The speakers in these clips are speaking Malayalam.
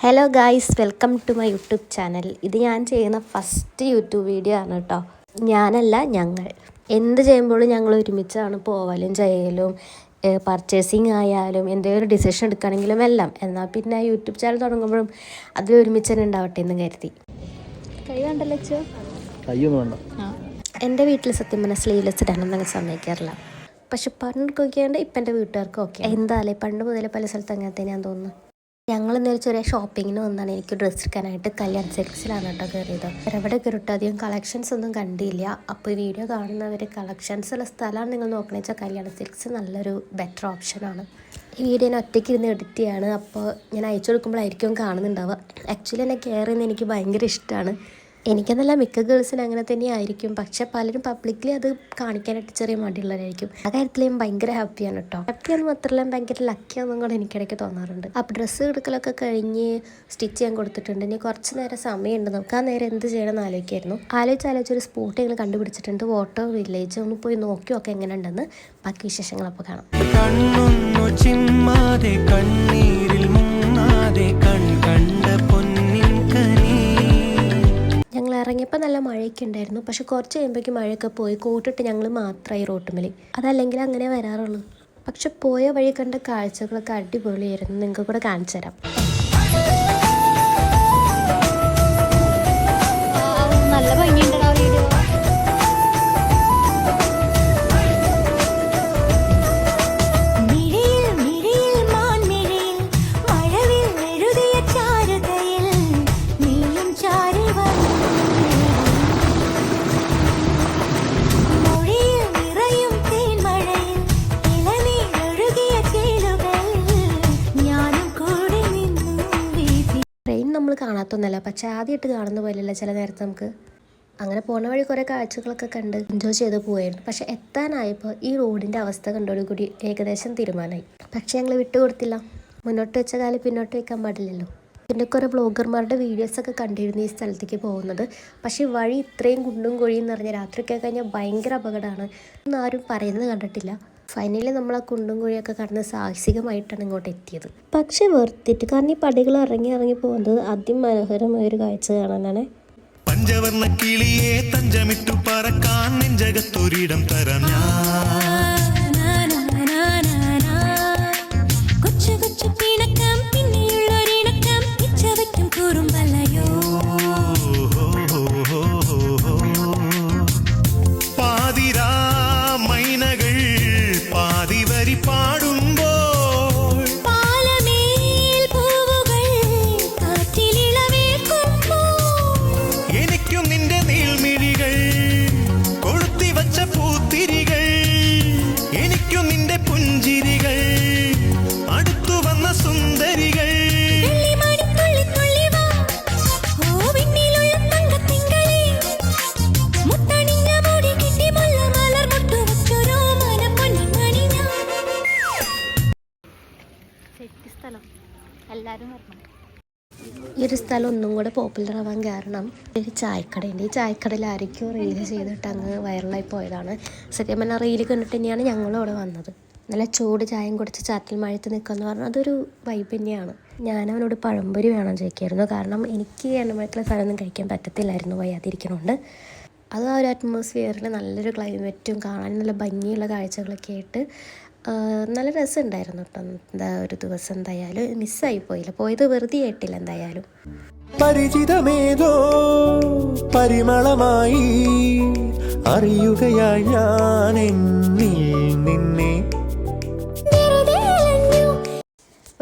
Hello guys, welcome to my YouTube channel. ഇത് ഞാൻ ചെയ്യുന്ന ഫസ്റ്റ് യൂട്യൂബ് വീഡിയോ ആണ് കേട്ടോ. ഞാനല്ല, ഞങ്ങൾ എന്ത് ചെയ്യുമ്പോഴും ഞങ്ങൾ ഒരുമിച്ചാണ് പോവലും ചെയ്യലും, പർച്ചേസിങ് ആയാലും എന്തെങ്കിലും ഡിസിഷൻ എടുക്കുകയാണെങ്കിലും എല്ലാം. എന്നാൽ പിന്നെ യൂട്യൂബ് ചാനൽ തുടങ്ങുമ്പോഴും അതിൽ ഒരുമിച്ച് തന്നെ ഉണ്ടാവട്ടെ എന്ന് കരുതി. കൈ കണ്ടല്ലോ ചോ, എൻ്റെ വീട്ടിൽ സത്യം പറഞ്ഞാൽ സ്ലീവ്ലെസ് ഇടാനൊന്നും സമ്മതിക്കാറില്ല. പക്ഷെ പണ്ട് നോക്കിയാണ്ട് ഇപ്പം എൻ്റെ വീട്ടുകാർക്ക് ഓക്കെ. എന്തായാലും പണ്ട് മുതലേ പല സ്ഥലത്ത് അങ്ങനത്തെ ഞാൻ തോന്നുന്നു. ഞങ്ങൾ ഇന്നൊരു ചെറിയ ഷോപ്പിങ്ങിന് വന്നാണ്. എനിക്ക് ഡ്രസ്സ് എടുക്കാനായിട്ട് കല്യാൺ സിൽക്സിലാണ് കേട്ടോ കയറിയത്. എവിടെ കയറിയിട്ട് അധികം കളക്ഷൻസ് ഒന്നും കണ്ടില്ല. അപ്പോൾ ഈ വീഡിയോ കാണുന്നവർ കളക്ഷൻസ് ഉള്ള സ്ഥലമാണ് നിങ്ങൾ നോക്കണമെന്ന് വെച്ചാൽ കല്യാൺ സിൽക്സ് നല്ലൊരു ബെറ്റർ ഓപ്ഷനാണ്. ഈ വീഡിയോ ഞാൻ ഒറ്റയ്ക്ക് ഇരുന്ന് എഡിറ്റ് ചെയ്യാണ്. അപ്പോൾ ഞാൻ അയച്ചു കൊടുക്കുമ്പോഴായിരിക്കും കാണുന്നുണ്ടാവുക. ആക്ച്വലി എന്നെ കെയർ ചെയ്യുന്നത് എനിക്ക് ഭയങ്കര ഇഷ്ടമാണ്. എനിക്കെന്നല്ല, മിക്ക ഗേൾസിന് അങ്ങനെ തന്നെ ആയിരിക്കും. പക്ഷെ പലരും പബ്ലിക്കലി അത് കാണിക്കാനായിട്ട് ചെറിയ മടിയുള്ളവരായിരിക്കും. ആ കാര്യത്തിൽ ഞാൻ ഭയങ്കര ഹാപ്പിയാണ് കേട്ടോ. ഹാപ്പിയാണെന്ന് മാത്രമല്ല, ഭയങ്കര ലക്കിയാണെന്നും കൂടെ എനിക്കിടയ്ക്ക് തോന്നാറുണ്ട്. അപ്പോൾ ഡ്രസ്സ് എടുക്കലൊക്കെ കഴിഞ്ഞ് സ്റ്റിച്ച് ചെയ്യാൻ കൊടുത്തിട്ടുണ്ട്. ഇനി കുറച്ച് നേരം സമയമുണ്ട്. നമുക്ക് ആ നേരം എന്ത് ചെയ്യണമെന്ന് ആലോചിച്ചൊരു സ്പോട്ട് ഞങ്ങൾ കണ്ടുപിടിച്ചിട്ടുണ്ട്. Water village. ഒന്ന് പോയി നോക്കി നോക്കാം എങ്ങനെ ഉണ്ടെന്ന്. ബാക്കി വിശേഷങ്ങളപ്പോൾ കാണാം. ഞങ്ങൾ ഇറങ്ങിയപ്പോൾ നല്ല മഴയൊക്കെ ഉണ്ടായിരുന്നു. പക്ഷെ കുറച്ച് കഴിയുമ്പോഴേക്കും മഴയൊക്കെ പോയി. കോട്ടിട്ട് ഞങ്ങൾ മാത്രമായി റോട്ടുമ്മൽ. അതല്ലെങ്കിൽ അങ്ങനെ വരാറുള്ളൂ. പക്ഷെ പോയ വഴി കണ്ട കാഴ്ചകളൊക്കെ അടിപൊളിയായിരുന്നു. നിങ്ങൾക്ക് കൂടെ കാണിച്ചു തരാം. നല്ല ഭംഗിയുണ്ട് വീഡിയോ. നമ്മൾ കാണാത്തൊന്നല്ല, പക്ഷെ ആദ്യമായിട്ട് കാണുന്ന പോലെയല്ല ചില നേരത്തെ നമുക്ക്. അങ്ങനെ പോകുന്ന വഴി കുറേ കാഴ്ചകളൊക്കെ കണ്ട് എൻജോയ് ചെയ്ത് പോയായിരുന്നു. പക്ഷെ എത്താനായപ്പോൾ ഈ റോഡിൻ്റെ അവസ്ഥ കണ്ടോടുകൂടി ഏകദേശം തീരുമാനമായി. പക്ഷെ ഞങ്ങൾ വിട്ടുകൊടുത്തില്ല. മുന്നോട്ട് വെച്ച കാലം പിന്നോട്ട് വയ്ക്കാൻ പാടില്ലല്ലോ. പിന്നെ കുറേ ബ്ലോഗർമാരുടെ വീഡിയോസൊക്കെ കണ്ടിരുന്നു ഈ സ്ഥലത്തേക്ക് പോകുന്നത്. പക്ഷേ വഴി ഇത്രയും കുണ്ടും കുഴിയും നിറഞ്ഞ രാത്രിയൊക്കെ കഴിഞ്ഞാൽ ഭയങ്കര അപകടമാണ് ഒന്നും ആരും പറയുന്നത് കണ്ടിട്ടില്ല. ഫൈനലി നമ്മൾ ആ കുണ്ടും കുഴിയൊക്കെ കടന്ന് സാഹസികമായിട്ടാണ് ഇങ്ങോട്ട് എത്തിയത്. പക്ഷെ വെറുത്തിട്ട്, കാരണം ഈ പടികൾ ഇറങ്ങി പോകുന്നത് അതിമനോഹരമായൊരു കാഴ്ച കാണാനാണ്. പഞ്ചവർണ്ണ കിളിയെ തഞ്ചമിട്ടു പറക്കാൻ നെഞ്ചകത്തൊരിടം തരാം ഈ ഒരു സ്ഥലം ഒന്നും കൂടെ പോപ്പുലർ ആവാൻ കാരണം ഒരു ചായക്കടയുണ്ട്. ഈ ചായക്കടയിൽ ആരൊക്കെയോ റീല് ചെയ്തിട്ട് അങ്ങ് വൈറലായി പോയതാണ്. സത്യം പറഞ്ഞാൽ റീല് കണ്ടിട്ട് തന്നെയാണ് ഞങ്ങളും അവിടെ വന്നത്. നല്ല ചൂട് ചായയും കുടിച്ച് ചാറ്റിൽ മഴത്ത് നിൽക്കുകയെന്ന് പറഞ്ഞാൽ അതൊരു വൈബ് തന്നെയാണ്. ഞാനവനോട് പഴംപൊരി വേണം ചോദിക്കായിരുന്നു. കാരണം എനിക്ക് എണ്ണമയക്കുള്ള സാധനമൊന്നും കഴിക്കാൻ പറ്റത്തില്ലായിരുന്നു വയ്യാതിരിക്കണോണ്ട്. അത് ആ ഒരു അറ്റ്മോസ്ഫിയറിൽ നല്ലൊരു ക്ലൈമറ്റും കാണാൻ നല്ല ഭംഗിയുള്ള കാഴ്ചകളൊക്കെ ആയിട്ട് നല്ല രസമുണ്ടായിരുന്നു കേട്ടോ. എന്താ ഒരു ദിവസം എന്തായാലും മിസ്സായി പോയില്ല. പോയത് വെറുതെ ആയിട്ടില്ല എന്തായാലും. പരിചിതമേതോ പരിമളമായി അറിയുകയായി ഞാൻ നിന്നെ.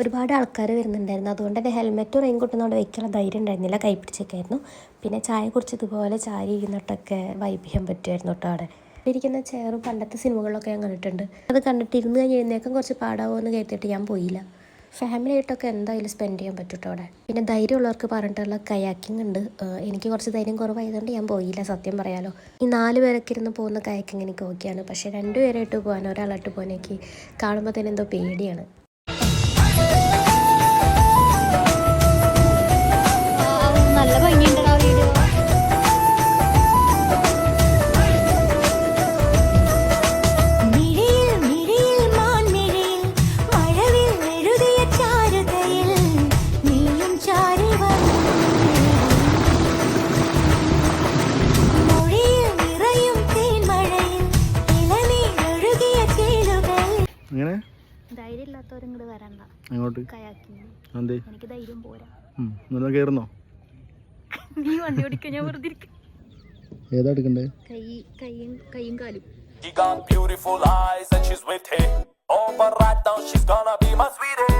ഒരുപാട് ആൾക്കാർ വരുന്നുണ്ടായിരുന്നു. അതുകൊണ്ട് തന്നെ ഹെൽമെറ്റും റെയിൻകോട്ടൊന്നും അവിടെ വയ്ക്കാനുള്ള ധൈര്യം ഉണ്ടായിരുന്നില്ല. കൈ പിടിച്ചൊക്കെയായിരുന്നു. പിന്നെ ചായ കുടിച്ച് ഇതുപോലെ ചാരി ഇരുന്നിട്ടൊക്കെ വൈബ് ചെയ്യാൻ പറ്റുമായിരുന്നു കേട്ടോ. അവിടെ ഇരിക്കുന്ന ചെയറും പണ്ടത്തെ സിനിമകളിലൊക്കെ ഞാൻ കണ്ടിട്ടുണ്ട്. അത് കണ്ടിട്ട് ഇരുന്ന് കഴിഞ്ഞ് എഴുന്നേക്കാൻ കുറച്ച് പാടാവോ എന്ന് കരുതിയിട്ട് ഞാൻ പോയില്ല. ഫാമിലി ആയിട്ടൊക്കെ എന്തായാലും സ്പെൻഡ് ചെയ്യാൻ പറ്റും കേട്ടോ അവിടെ. പിന്നെ ധൈര്യമുള്ളവർക്ക് പറഞ്ഞിട്ടുള്ള കയാക്കിംഗ് ഉണ്ട്. എനിക്ക് കുറച്ച് ധൈര്യം കുറവായതുകൊണ്ട് ഞാൻ പോയില്ല, സത്യം പറയാലോ. ഈ 4 പേരൊക്കെ ഇരുന്ന് പോകുന്ന കയാക്കിംഗ് എനിക്ക് ഓക്കെയാണ്. പക്ഷേ 2 പേരായിട്ട് പോകാൻ, ഒരാളായിട്ട് പോകാൻ എനിക്ക് കാണുമ്പോൾ തന്നെ എന്തോ പേടിയാണ്. നല്ല ഭംഗിയുണ്ട് വീഡിയോ. ചാരു അങ്ങോട്ട് കയാക്കിങ്. എന്തേ എനിക്ക് ധൈര്യം പോരാ. നിങ്ങൾ കയറുന്നോ? നീ വണ്ടി ഓടിക്കാൻ ഞാൻ വെറുതെ ഇരിക്കും. ഏതാ എടുക്കണ്ടേ? കൈയും കാലും. She got beautiful eyes and she's with it. Oh, but right now she's gonna be my sweetie.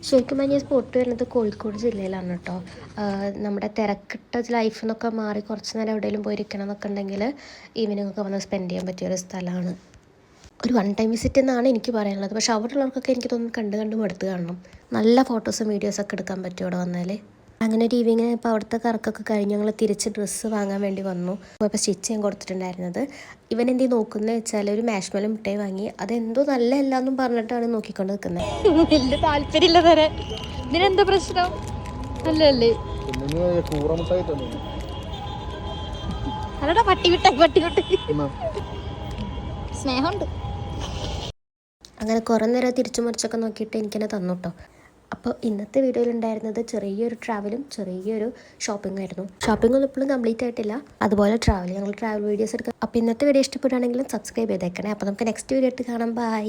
ശരിക്കും പറഞ്ഞാൽ സ്പോട്ട് വരുന്നത് കോഴിക്കോട് ജില്ലയിലാണ് കേട്ടോ. നമ്മുടെ തിരക്കിട്ട ലൈഫ് എന്നൊക്കെ മാറി കുറച്ച് നേരം എവിടെയെങ്കിലും പോയിരിക്കണം എന്നൊക്കെ ഉണ്ടെങ്കിൽ ഈവനിങ് ഒക്കെ വന്ന് സ്പെൻഡ് ചെയ്യാൻ പറ്റിയൊരു സ്ഥലമാണ്. ഒരു വൺ ടൈം വിസിറ്റ് എന്നാണ് എനിക്ക് പറയാനുള്ളത്. പക്ഷെ അവിടെ ഉള്ളവർക്കൊക്കെ എനിക്ക് തോന്നുന്നു കണ്ട് മടുത്ത് കാണണം. നല്ല ഫോട്ടോസും വീഡിയോസൊക്കെ എടുക്കാൻ പറ്റും അവിടെ വന്നാൽ. അങ്ങനെ ഒരു ഈവനിങ്ങിന് ഇപ്പോൾ അവിടുത്തെ കറക്കൊക്കെ കഴിഞ്ഞ് ഞങ്ങൾ തിരിച്ച് ഡ്രസ്സ് വാങ്ങാൻ വേണ്ടി വന്നു. അപ്പോൾ സ്റ്റിച്ച് ചെയ്യാൻ കൊടുത്തിട്ടുണ്ടായിരുന്നത്. ഇവൻ എന്ത് നോക്കുന്നത് വെച്ചാൽ ഒരു മാഷ്മെലും മിഠായി വാങ്ങി. അതെന്തോ നല്ല എല്ലാന്നും പറഞ്ഞിട്ടാണ് നോക്കിക്കൊണ്ട് നിൽക്കുന്നത്. വലിയ താല്പര്യമില്ല തരാൻ. ഇതിനെന്താ പ്രശ്നം? അല്ലല്ലേ അല്ലടാ, പട്ടി സ്നേഹമുണ്ട്. അങ്ങനെ കുറേ നേരം തിരിച്ചു മറിച്ചൊക്കെ നോക്കിയിട്ട് എനിക്കെന്നെ തന്നു കേട്ടോ. അപ്പോൾ ഇന്നത്തെ വീഡിയോയിലുണ്ടായിരുന്നത് ചെറിയൊരു ട്രാവലും ചെറിയൊരു ഷോപ്പിംഗ് ആയിരുന്നു. ഷോപ്പിംഗ് ഒന്നും ഇപ്പോഴും കംപ്ലീറ്റ് ആയിട്ടില്ല. അതുപോലെ ഞങ്ങൾ ട്രാവൽ വീഡിയോസ് എടുക്കാം. അപ്പോൾ ഇന്നത്തെ വീഡിയോ ഇഷ്ടപ്പെടുകയാണെങ്കിലും സബ്സ്ക്രൈബ് ചെയ്തേക്കണേ. അപ്പോൾ നമുക്ക് നെക്സ്റ്റ് വീഡിയോ ആയിട്ട് കാണാം. ബൈ.